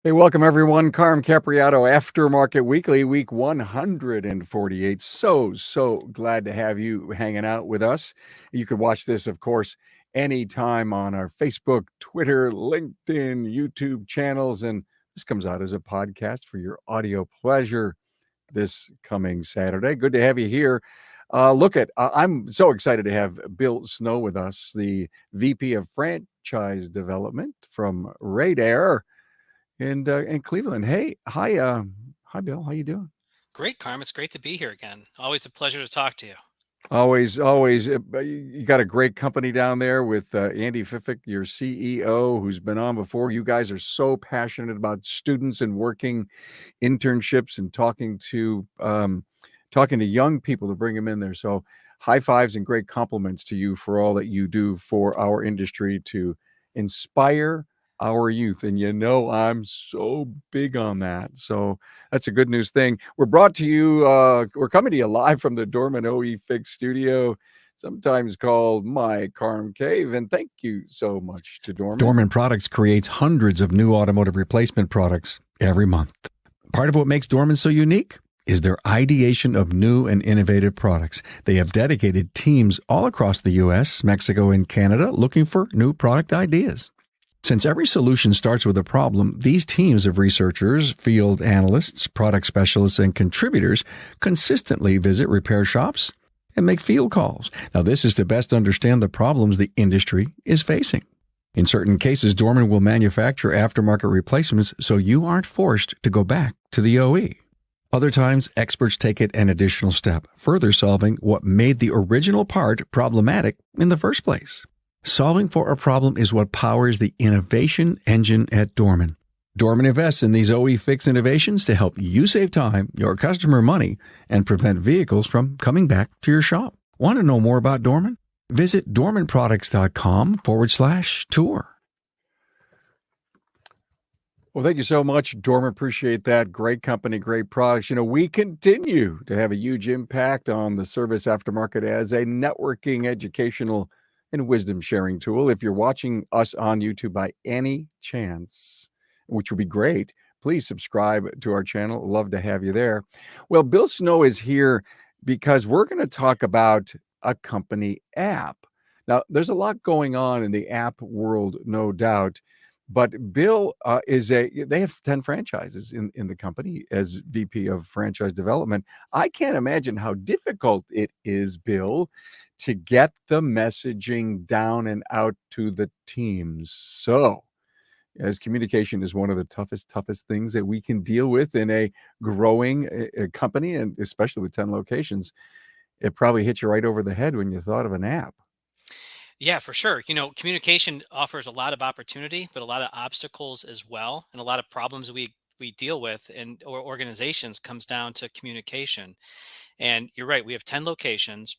Hey, welcome everyone. Carm Capriato, Aftermarket Weekly, week 148. So glad to have you hanging out with us. You could watch this, of course, anytime on our Facebook, Twitter, LinkedIn, YouTube channels. And this comes out as a podcast for your audio pleasure this coming Saturday. Good to have you here. I'm so excited to have Bill Snow with us, the VP of Franchise Development from Radar in Cleveland. Hey, hi, Bill. How you doing? Great, Carm. It's great to be here again. Always a pleasure to talk to you. Always. You got a great company down there with Andy Fiffick, your CEO, who's been on before. You guys are so passionate about students and working internships and talking to young people to bring them in there. So high fives and great compliments to you for all that you do for our industry to inspire our youth. And I'm so big on that. So that's a good news thing. We're coming to you live from the Dorman OE Fix studio, sometimes called my Carm Cave. And thank you so much to Dorman. Dorman Products creates hundreds of new automotive replacement products every month. Part of what makes Dorman so unique is their ideation of new and innovative products. They have dedicated teams all across the U.S., Mexico, and Canada looking for new product ideas. Since every solution starts with a problem, these teams of researchers, field analysts, product specialists, and contributors consistently visit repair shops and make field calls. Now, this is to best understand the problems the industry is facing. In certain cases, Dorman will manufacture aftermarket replacements so you aren't forced to go back to the OE. Other times, experts take it an additional step, further solving what made the original part problematic in the first place. Solving for a problem is what powers the innovation engine at Dorman. Dorman invests in these OE Fix innovations to help you save time, your customer money, and prevent vehicles from coming back to your shop. Want to know more about Dorman? Visit dormanproducts.com/tour. Well, thank you so much, Dorman. Appreciate that. Great company, great products. We continue to have a huge impact on the service aftermarket as a networking, educational, and wisdom sharing tool. If you're watching us on YouTube by any chance, which would be great, please subscribe to our channel. Love to have you there. Well, Bill Snow is here because we're going to talk about a company app. Now, there's a lot going on in the app world, no doubt. But Bill they have 10 franchises in the company as VP of Franchise Development. I can't imagine how difficult it is, Bill, to get the messaging down and out to the teams. So, as communication is one of the toughest things that we can deal with in a growing company, and especially with 10 locations, it probably hit you right over the head when you thought of an app. Yeah, for sure. Communication offers a lot of opportunity, but a lot of obstacles as well, and a lot of problems we deal with and or organizations comes down to communication. And you're right, we have 10 locations,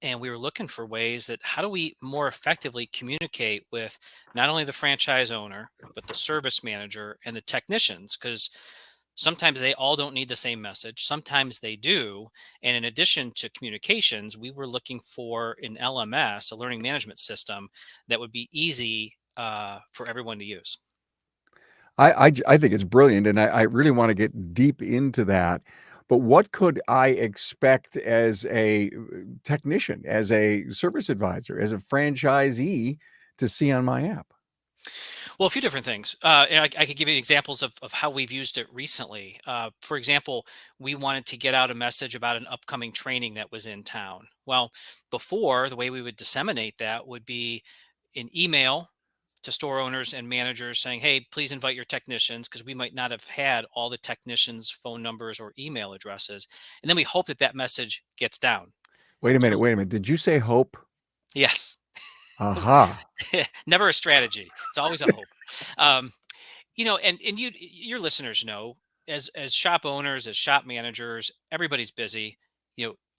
and we were looking for ways that how do we more effectively communicate with not only the franchise owner, but the service manager and the technicians, because sometimes they all don't need the same message. Sometimes they do. And in addition to communications, we were looking for an LMS, a learning management system that would be easy for everyone to use. I think it's brilliant, and I really want to get deep into that. But what could I expect as a technician, as a service advisor, as a franchisee to see on my app? Well, a few different things. And I could give you examples of how we've used it recently. For example, we wanted to get out a message about an upcoming training that was in town. Well, before, the way we would disseminate that would be an email to store owners and managers saying, hey, please invite your technicians, because we might not have had all the technicians' phone numbers or email addresses. And then we hope that that message gets down. Wait a We minute, were, wait a minute. Did you say hope? yes, Aha. never a strategy. It's always a hope. Um, and your listeners know, as shop owners, as shop managers, everybody's busy.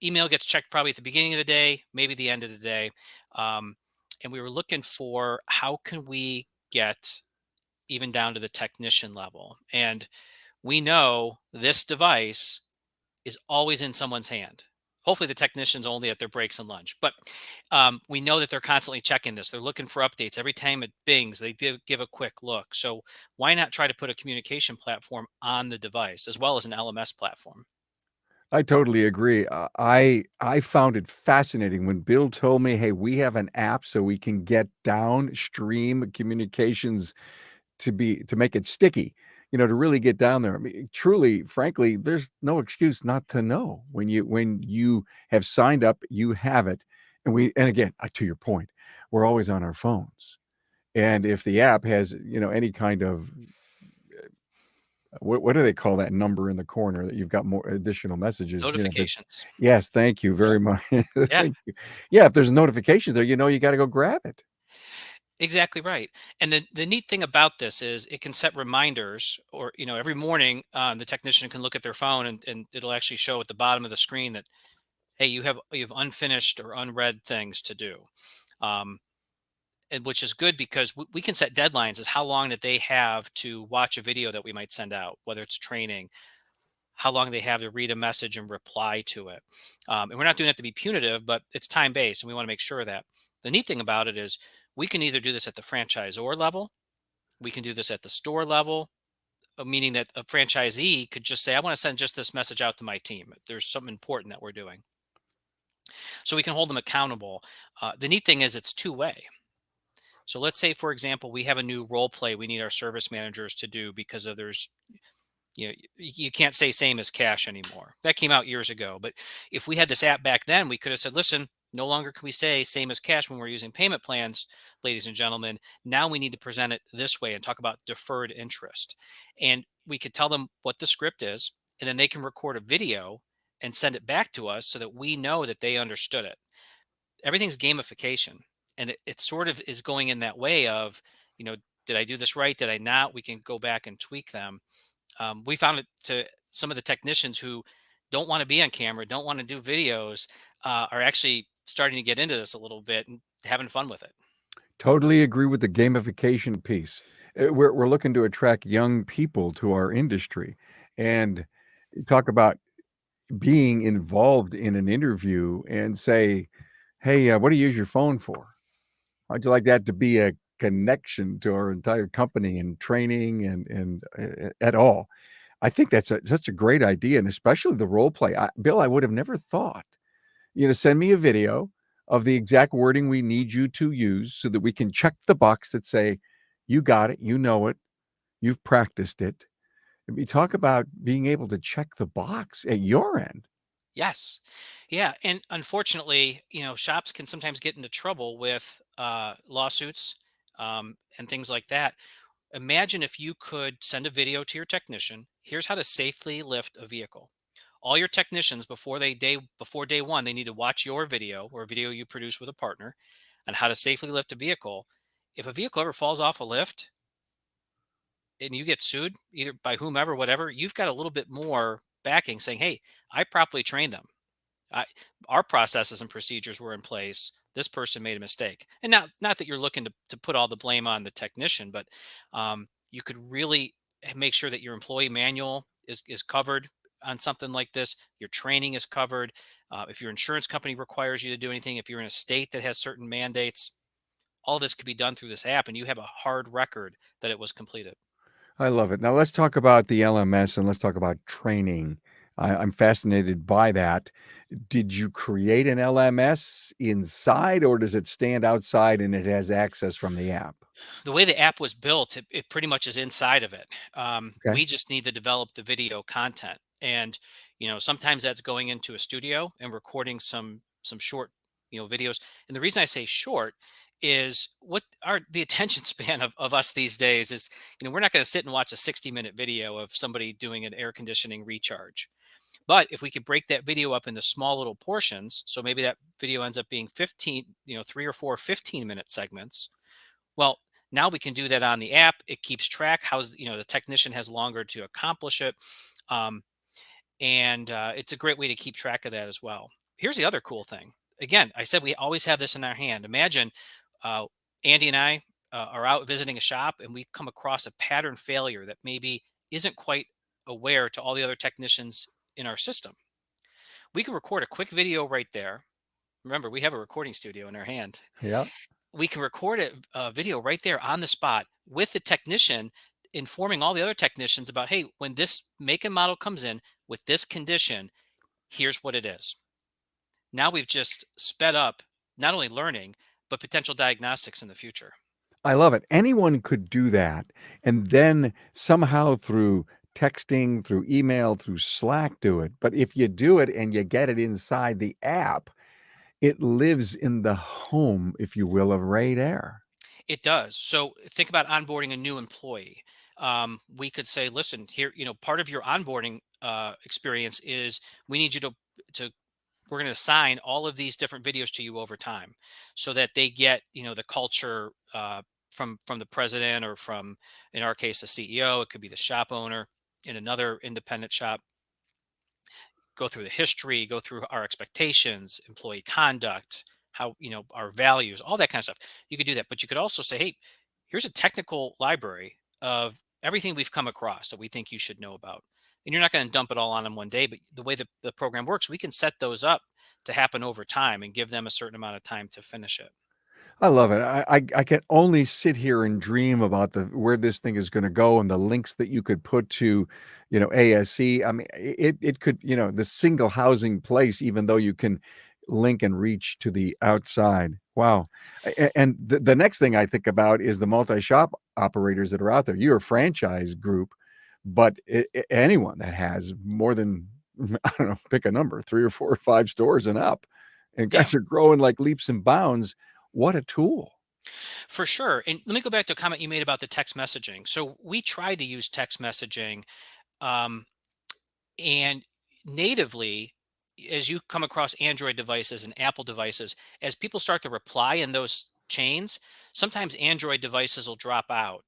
Email gets checked probably at the beginning of the day, maybe the end of the day. Um, and we were looking for how can we get even down to the technician level. And we know this device is always in someone's hand. Hopefully the technician's only at their breaks and lunch, but we know that they're constantly checking this. They're looking for updates every time it bings. They give a quick look. So why not try to put a communication platform on the device as well as an LMS platform? I totally agree. I found it fascinating when Bill told me, "Hey, we have an app so we can get downstream communications to make it sticky, to really get down there." I mean, truly, frankly, there's no excuse not to know. When you have signed up, you have it. And again, to your point, we're always on our phones. And if the app has, any kind of what do they call that number in the corner that you've got more additional messages, if it's Notifications. yes, thank you Yep. very much. Yeah. Thank you. Yeah, if there's notifications there, you gotta go grab it. Exactly right. And the neat thing about this is it can set reminders, or every morning the technician can look at their phone, and it'll actually show at the bottom of the screen that, hey, you have unfinished or unread things to do. Um, and which is good because we can set deadlines as how long that they have to watch a video that we might send out, whether it's training, how long they have to read a message and reply to it. And we're not doing it to be punitive, but it's time based, and we want to make sure of that. The neat thing about it is we can either do this at the franchisor level, we can do this at the store level, meaning that a franchisee could just say, I want to send just this message out to my team. There's something important that we're doing. So we can hold them accountable. The neat thing is it's two way. So let's say, for example, we have a new role play we need our service managers to do because of there's, you can't say same as cash anymore. That came out years ago. But if we had this app back then, we could have said, listen, no longer can we say same as cash when we're using payment plans, ladies and gentlemen. Now we need to present it this way and talk about deferred interest. And we could tell them what the script is, and then they can record a video and send it back to us so that we know that they understood it. Everything's gamification, and it sort of is going in that way of, you know did I do this right, did I not? We can go back and tweak them. We found it to some of the technicians who don't want to be on camera, don't want to do videos, are actually starting to get into this a little bit and having fun with it. Totally agree with the gamification piece. We're looking to attract young people to our industry, and talk about being involved in an interview and say, "Hey, what do you use your phone for?" How'd you like that to be a connection to our entire company and training and at all? I think that's such a great idea, and especially the role play. Bill, I would have never thought, send me a video of the exact wording we need you to use so that we can check the box that say, "You got it, you know it, you've practiced it." And we talk about being able to check the box at your end. Yes. Yeah. And unfortunately, shops can sometimes get into trouble with lawsuits, and things like that. Imagine if you could send a video to your technician. Here's how to safely lift a vehicle. All your technicians before day one, they need to watch your video or a video you produce with a partner on how to safely lift a vehicle. If a vehicle ever falls off a lift and you get sued, either by whomever, whatever, you've got a little bit more backing saying, "Hey, I properly trained them. I, our processes and procedures were in place. This person made a mistake." And not that you're looking to put all the blame on the technician, but you could really make sure that your employee manual is covered on something like this. Your training is covered. If your insurance company requires you to do anything, if you're in a state that has certain mandates, all this could be done through this app, and you have a hard record that it was completed. I love it. Now let's talk about the LMS and let's talk about training. I'm fascinated by that. Did you create an LMS inside, or does it stand outside and it has access from the app? The way the app was built, it pretty much is inside of it. Okay. We just need to develop the video content, and sometimes that's going into a studio and recording some short videos. And the reason I say short is what our the attention span of us these days is, we're not going to sit and watch a 60-minute video of somebody doing an air conditioning recharge. But if we could break that video up into small little portions, so maybe that video ends up being 15, 3 or 4 15-minute segments. Well, now we can do that on the app. It keeps track. The technician has longer to accomplish it. Um, and it's a great way to keep track of that as well. Here's the other cool thing. Again, I said we always have this in our hand. Imagine uh, Andy and I are out visiting a shop and we come across a pattern failure that maybe isn't quite aware to all the other technicians in our system. We can record a quick video right there. Remember, we have a recording studio in our hand. Yeah. We can record a video right there on the spot with the technician, informing all the other technicians about, hey, when this make and model comes in with this condition, here's what it is. Now we've just sped up not only learning, but potential diagnostics in the future. I love it. Anyone could do that. And then somehow through texting, through email, through Slack, do it. But if you do it and you get it inside the app, it lives in the home, if you will, of Radar. It does. So think about onboarding a new employee. We could say, listen, here, part of your onboarding experience is we need you to we're going to assign all of these different videos to you over time, so that they get the culture from the president, or from, in our case, the CEO. It could be the shop owner in another independent shop. Go through the history, go through our expectations, employee conduct, how, our values, all that kind of stuff. You could do that, but you could also say, hey, here's a technical library of everything we've come across that we think you should know about. And you're not going to dump it all on them one day, but the way the program works, we can set those up to happen over time and give them a certain amount of time to finish it. I love it. I can only sit here and dream about where this thing is going to go and the links that you could put to, ASC. I mean, it could, the single housing place, even though you can link and reach to the outside. Wow. And the next thing I think about is the multi-shop operators that are out there. You're a franchise group, but anyone that has more than, I don't know, pick a number, 3 or 4 or 5 stores and up, and Yeah, guys are growing like leaps and bounds. What a tool. for sure. And let me go back to a comment you made about the text messaging. So we try to use text messaging, um, and natively, as you come across Android devices and Apple devices, as people start to reply in those chains, sometimes Android devices will drop out.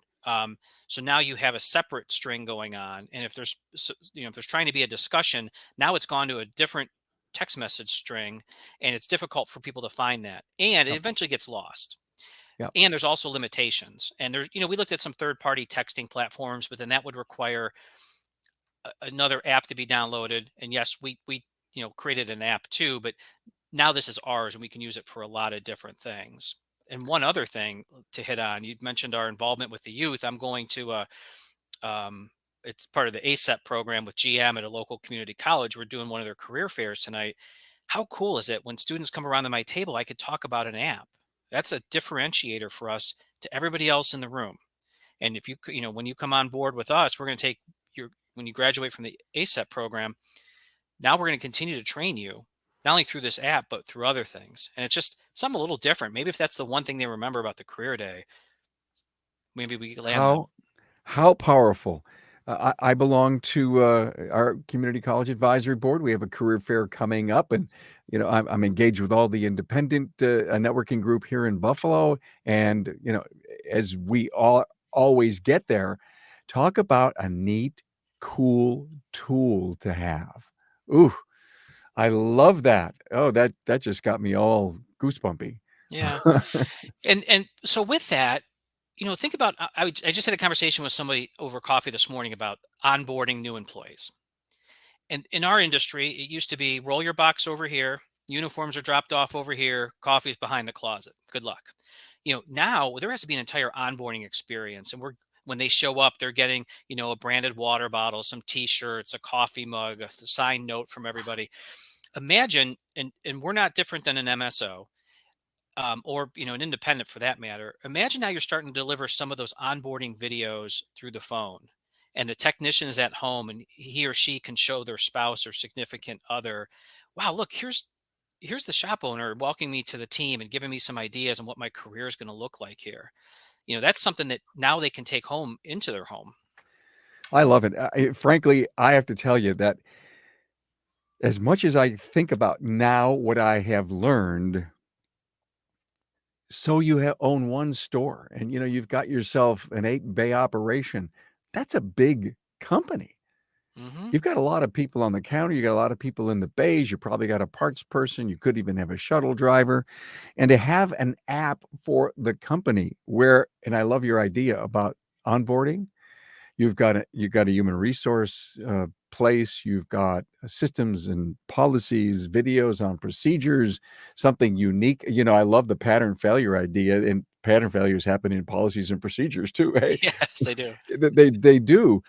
So now you have a separate string going on, and if if there's trying to be a discussion, now it's gone to a different text message string, and it's difficult for people to find that, and it Yep. eventually gets lost. Yep. And there's also limitations, and there's we looked at some third-party texting platforms, but then that would require another app to be downloaded. And yes, we created an app too, but now this is ours and we can use it for a lot of different things. And one other thing to hit on, you mentioned our involvement with the youth. I'm going to it's part of the ASEP program with GM at a local community college. We're doing one of their career fairs tonight. How cool is it when students come around to my table, I could talk about an app? That's a differentiator for us to everybody else in the room. And if when you come on board with us, we're going to take when you graduate from the ASEP program, now we're going to continue to train you, not only through this app, but through other things. And it's just something a little different. Maybe if that's the one thing they remember about the career day, maybe we could land them. How powerful. I belong to our community college advisory board. We have a career fair coming up, and I'm engaged with all the independent networking group here in Buffalo. And as we all always get there, talk about a neat, cool tool to have. Ooh, I love that. Oh, that just got me all goosebumpy. Yeah. And so with that, think about, I just had a conversation with somebody over coffee this morning about onboarding new employees. And in our industry, it used to be roll your box over here, uniforms are dropped off over here, coffee's behind the closet. Good luck. Now there has to be an entire onboarding experience. And when they show up, they're getting, a branded water bottle, some t-shirts, a coffee mug, a signed note from everybody. Imagine, and we're not different than an MSO, or an independent for that matter. Imagine now you're starting to deliver some of those onboarding videos through the phone, and the technician is at home, and he or she can show their spouse or significant other, wow, look, here's the shop owner welcoming me to the team and giving me some ideas on what my career is going to look like here. That's something that now they can take home into their home. I love it. Frankly, I have to tell you that as much as I think about now what I have learned, so you own one store, and you've got yourself an 8-bay operation. That's a big company. Hmm. You've got a lot of people on the counter. You got a lot of people in the bays. You probably got a parts person. You could even have a shuttle driver. And to have an app for the company and I love your idea about onboarding. you've got a human resource place, you've got systems and policies, videos on procedures, something unique. I love the pattern failure idea, and pattern failures happen in policies and procedures too. Hey, Yes, they do. they do.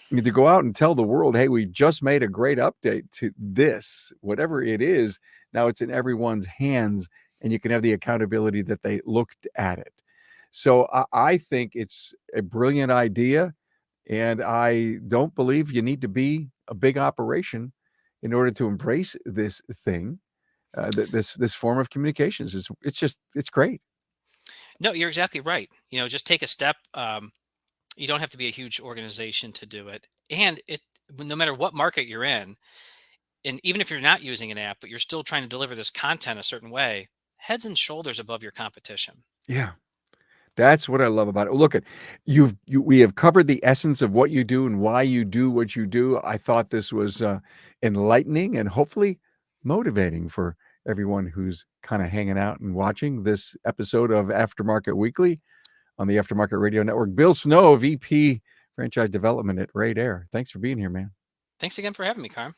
You need to go out and tell the world, hey, we just made a great update to this, whatever it is. Now it's in everyone's hands, and you can have the accountability that they looked at it. So I think it's a brilliant idea, and I don't believe you need to be a big operation in order to embrace this thing, this form of communications. It's great. No, you're exactly right. Just take a step. You don't have to be a huge organization to do it. And no matter what market you're in, and even if you're not using an app, but you're still trying to deliver this content a certain way, heads and shoulders above your competition. Yeah. That's what I love about it. Look at we have covered the essence of what you do and why you do what you do. I thought this was enlightening and hopefully motivating for everyone who's kind of hanging out and watching this episode of Aftermarket Weekly on the Aftermarket Radio Network. Bill Snow, VP Franchise Development at Radar. Thanks for being here, man. Thanks again for having me, Carm.